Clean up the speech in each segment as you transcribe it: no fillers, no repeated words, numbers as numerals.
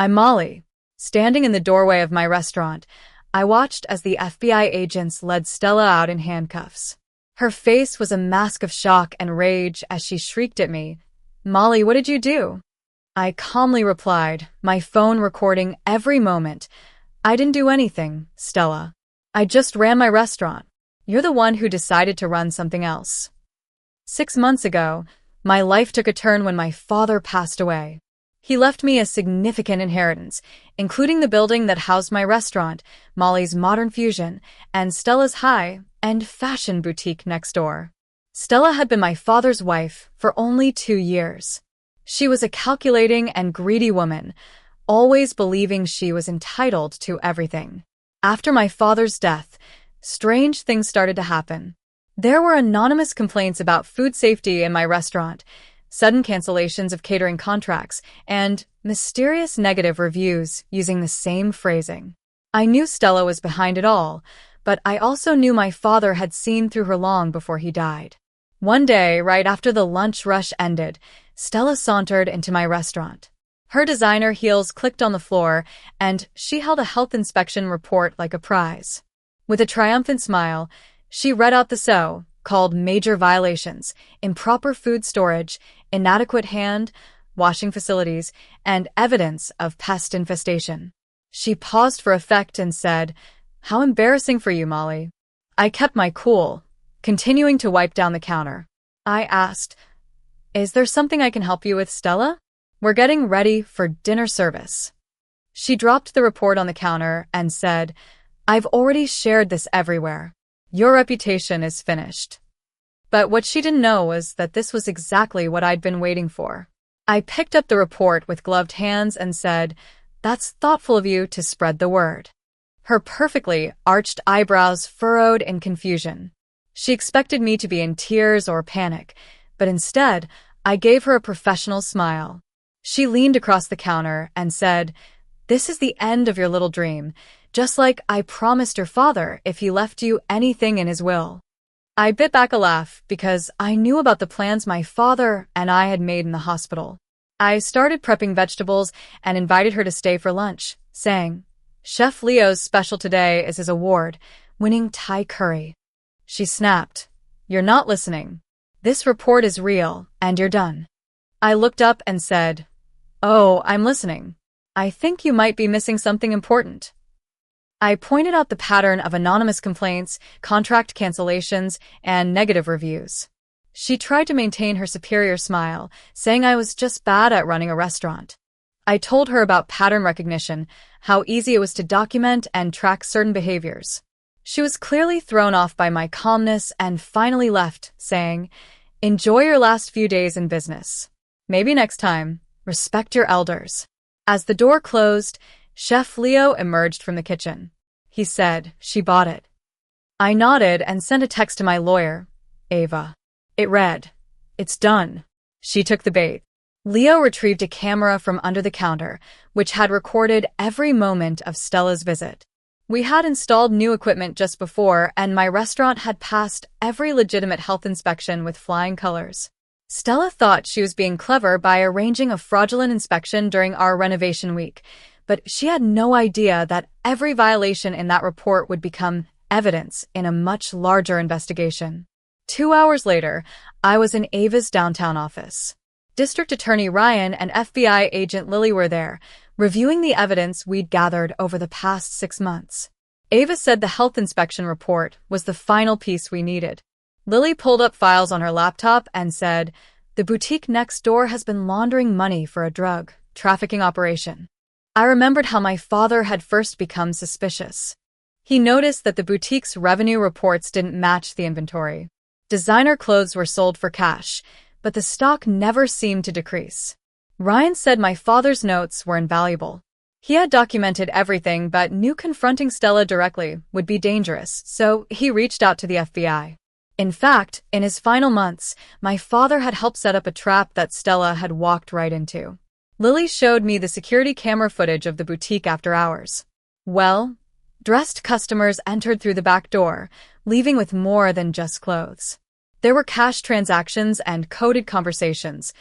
I'm Molly. Standing in the doorway of my restaurant, I watched as the FBI agents led Stella out in handcuffs. Her face was a mask of shock and rage as she shrieked at me, "Molly, what did you do?" I calmly replied, my phone recording every moment, "I didn't do anything, Stella. I just ran my restaurant. You're the one who decided to run something else." 6 months ago, my life took a turn when my father passed away. He left me a significant inheritance, including the building that housed my restaurant, Molly's Modern Fusion, and Stella's high-end fashion boutique next door. Stella had been my father's wife for only 2 years. She was a calculating and greedy woman, always believing she was entitled to everything. After my father's death, strange things started to happen. There were anonymous complaints about food safety in my restaurant, sudden cancellations of catering contracts, and mysterious negative reviews using the same phrasing. I knew Stella was behind it all, but I also knew my father had seen through her long before he died. One day, right after the lunch rush ended, Stella sauntered into my restaurant. Her designer heels clicked on the floor, and she held a health inspection report like a prize. With a triumphant smile, she read out the so-called major violations: improper food storage, inadequate hand-washing facilities, and evidence of pest infestation. She paused for effect and said, "How embarrassing for you, Molly." I kept my cool, continuing to wipe down the counter. I asked, "Is there something I can help you with, Stella? We're getting ready for dinner service." She dropped the report on the counter and said, "I've already shared this everywhere. Your reputation is finished." But what she didn't know was that this was exactly what I'd been waiting for. I picked up the report with gloved hands and said, "That's thoughtful of you to spread the word." Her perfectly arched eyebrows furrowed in confusion. She expected me to be in tears or panic, but instead, I gave her a professional smile. She leaned across the counter and said, "This is the end of your little dream, just like I promised your father if he left you anything in his will." I bit back a laugh because I knew about the plans my father and I had made in the hospital. I started prepping vegetables and invited her to stay for lunch, saying, "Chef Leo's special today is his award-winning Thai curry." She snapped, "You're not listening. This report is real, and you're done." I looked up and said, "Oh, I'm listening. I think you might be missing something important." I pointed out the pattern of anonymous complaints, contract cancellations, and negative reviews. She tried to maintain her superior smile, saying I was just bad at running a restaurant. I told her about pattern recognition, how easy it was to document and track certain behaviors. She was clearly thrown off by my calmness and finally left, saying, "Enjoy your last few days in business. Maybe next time, respect your elders." As the door closed, Chef Leo emerged from the kitchen. He said, "She bought it." I nodded and sent a text to my lawyer, Ava. It read, "It's done." She took the bait. Leo retrieved a camera from under the counter, which had recorded every moment of Stella's visit. We had installed new equipment just before, and my restaurant had passed every legitimate health inspection with flying colors. Stella thought she was being clever by arranging a fraudulent inspection during our renovation week, but she had no idea that every violation in that report would become evidence in a much larger investigation. 2 hours later, I was in Ava's downtown office. District Attorney Ryan and FBI Agent Lily were there, reviewing the evidence we'd gathered over the past 6 months. Ava said the health inspection report was the final piece we needed. Lily pulled up files on her laptop and said, "The boutique next door has been laundering money for a drug trafficking operation." I remembered how my father had first become suspicious. He noticed that the boutique's revenue reports didn't match the inventory. Designer clothes were sold for cash, but the stock never seemed to decrease. Ryan said my father's notes were invaluable. He had documented everything but knew confronting Stella directly would be dangerous, so he reached out to the FBI. In fact, in his final months, my father had helped set up a trap that Stella had walked right into. Lily showed me the security camera footage of the boutique after hours. Well, dressed customers entered through the back door, leaving with more than just clothes. There were cash transactions and coded conversations,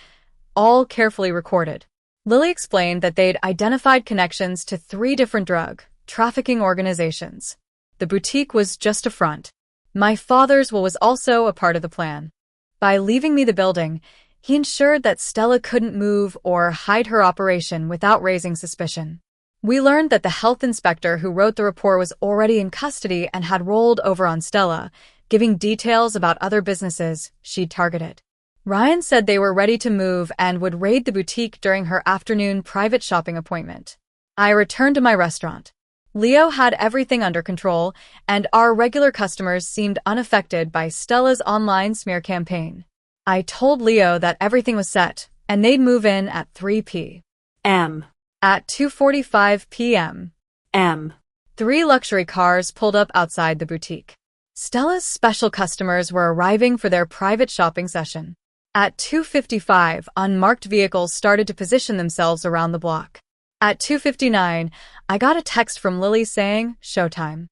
all carefully recorded. Lily explained that they'd identified connections to 3 different drug trafficking organizations. The boutique was just a front. My father's will was also a part of the plan. By leaving me the building, he ensured that Stella couldn't move or hide her operation without raising suspicion. We learned that the health inspector who wrote the report was already in custody and had rolled over on Stella, giving details about other businesses she'd targeted. Ryan said they were ready to move and would raid the boutique during her afternoon private shopping appointment. I returned to my restaurant. Leo had everything under control, and our regular customers seemed unaffected by Stella's online smear campaign. I told Leo that everything was set, and they'd move in at 3 p.m. At 2:45 p.m. 3 luxury cars pulled up outside the boutique. Stella's special customers were arriving for their private shopping session. At 2:55, unmarked vehicles started to position themselves around the block. At 2:59, I got a text from Lily saying, "Showtime."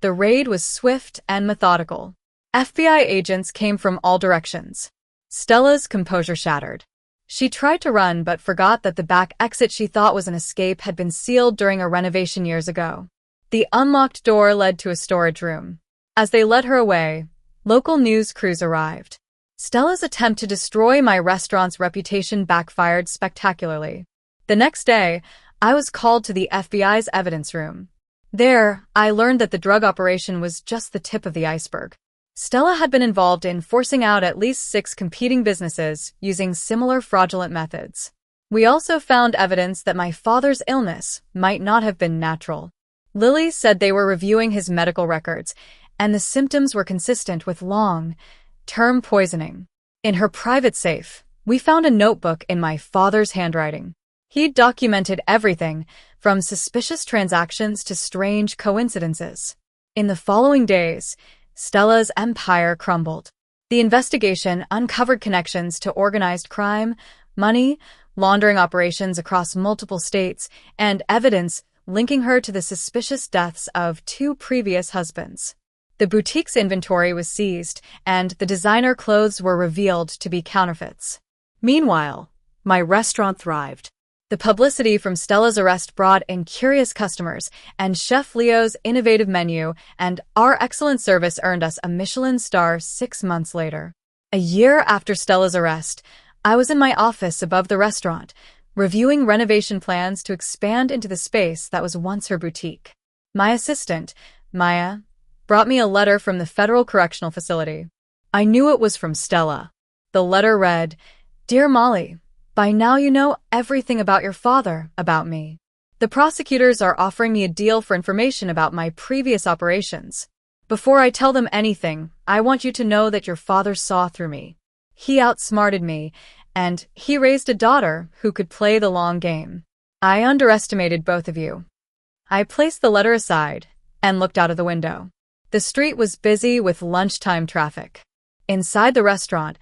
The raid was swift and methodical. FBI agents came from all directions. Stella's composure shattered. She tried to run but forgot that the back exit she thought was an escape had been sealed during a renovation years ago. The unlocked door led to a storage room. As they led her away, local news crews arrived. Stella's attempt to destroy my restaurant's reputation backfired spectacularly. The next day, I was called to the FBI's evidence room. There, I learned that the drug operation was just the tip of the iceberg. Stella had been involved in forcing out at least 6 competing businesses using similar fraudulent methods. We also found evidence that my father's illness might not have been natural. Lily said they were reviewing his medical records, and the symptoms were consistent with long-term poisoning. In her private safe, we found a notebook in my father's handwriting. He'd documented everything, from suspicious transactions to strange coincidences. In the following days, Stella's empire crumbled. The investigation uncovered connections to organized crime, money laundering operations across multiple states, and evidence linking her to the suspicious deaths of 2 previous husbands. The boutique's inventory was seized, and the designer clothes were revealed to be counterfeits. Meanwhile, my restaurant thrived. The publicity from Stella's arrest brought in curious customers, and Chef Leo's innovative menu and our excellent service earned us a Michelin star 6 months later. A year after Stella's arrest, I was in my office above the restaurant, reviewing renovation plans to expand into the space that was once her boutique. My assistant, Maya, brought me a letter from the Federal Correctional Facility. I knew it was from Stella. The letter read, "Dear Molly, by now you know everything about your father, about me. The prosecutors are offering me a deal for information about my previous operations. Before I tell them anything, I want you to know that your father saw through me. He outsmarted me, and he raised a daughter who could play the long game. I underestimated both of you." I placed the letter aside and looked out of the window. The street was busy with lunchtime traffic. Inside the restaurant,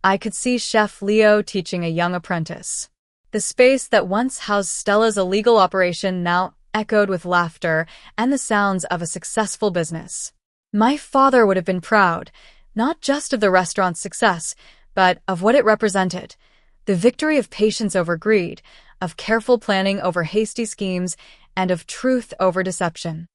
I could see Chef Leo teaching a young apprentice. The space that once housed Stella's illegal operation now echoed with laughter and the sounds of a successful business. My father would have been proud, not just of the restaurant's success, but of what it represented: the victory of patience over greed, of careful planning over hasty schemes, and of truth over deception.